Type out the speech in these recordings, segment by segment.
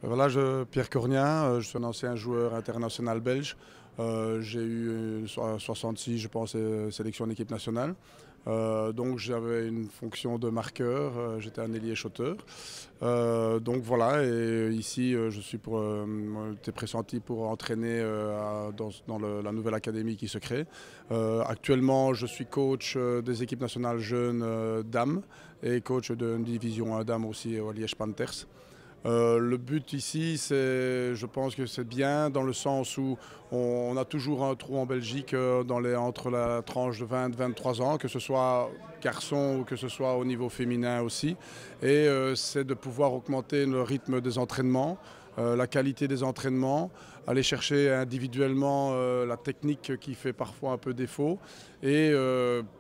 Voilà, Pierre Cornien, je suis un ancien joueur international belge. J'ai eu 66, je pense, sélection en équipe nationale. Donc j'avais une fonction de marqueur, j'étais un ailier shooter. Donc voilà, et ici je suis été pressenti pour entraîner la nouvelle académie qui se crée. Actuellement, je suis coach des équipes nationales jeunes dames et coach d'une division 1 dames aussi au Liège Panthers. Le but ici, je pense que c'est bien dans le sens où on a toujours un trou en Belgique entre la tranche de 20-23 ans, que ce soit garçon ou que ce soit au niveau féminin aussi. Et c'est de pouvoir augmenter le rythme des entraînements, la qualité des entraînements, aller chercher individuellement la technique qui fait parfois un peu défaut et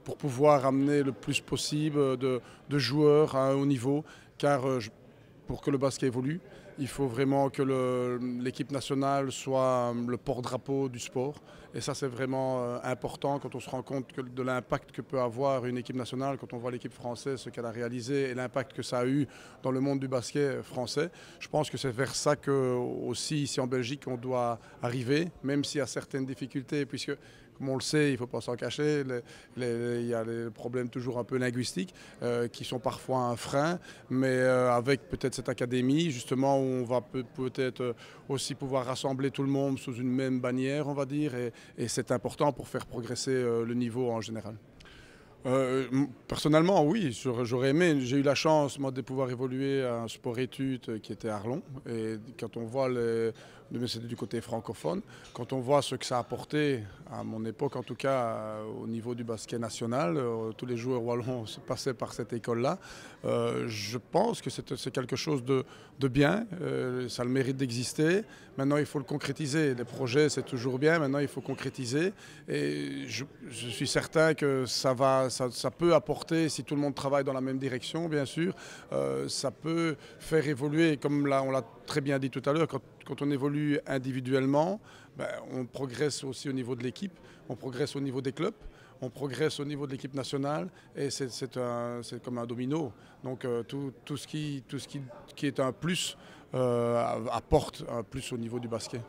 pour pouvoir amener le plus possible de joueurs à un haut niveau. Car pour que le basket évolue, il faut vraiment que l'équipe nationale soit le porte-drapeau du sport. Et ça, c'est vraiment important quand on se rend compte de l'impact que peut avoir une équipe nationale, quand on voit l'équipe française, ce qu'elle a réalisé et l'impact que ça a eu dans le monde du basket français. Je pense que c'est vers ça que, aussi, ici en Belgique, on doit arriver, même s'il y a certaines difficultés, puisque comme on le sait, il ne faut pas s'en cacher, il y a les problèmes toujours un peu linguistiques qui sont parfois un frein, mais avec peut-être cette académie, justement, où on va peut-être aussi pouvoir rassembler tout le monde sous une même bannière, on va dire, et c'est important pour faire progresser le niveau en général. Personnellement, oui, j'aurais aimé. J'ai eu la chance, moi, de pouvoir évoluer à un sport-études qui était Arlon. Et quand on voit, mais c'était du côté francophone, quand on voit ce que ça a apporté, à mon époque en tout cas, au niveau du basket national, tous les joueurs wallons passaient par cette école-là. Je pense que c'est quelque chose de bien. Ça a le mérite d'exister. Maintenant, il faut le concrétiser. Les projets, c'est toujours bien. Maintenant, il faut concrétiser. Et je suis certain que ça peut apporter, si tout le monde travaille dans la même direction, bien sûr, ça peut faire évoluer, comme on l'a très bien dit tout à l'heure, quand on évolue individuellement, ben, on progresse aussi au niveau de l'équipe, on progresse au niveau des clubs, on progresse au niveau de l'équipe nationale et c'est comme un domino. Donc tout ce qui est un plus apporte un plus au niveau du basket.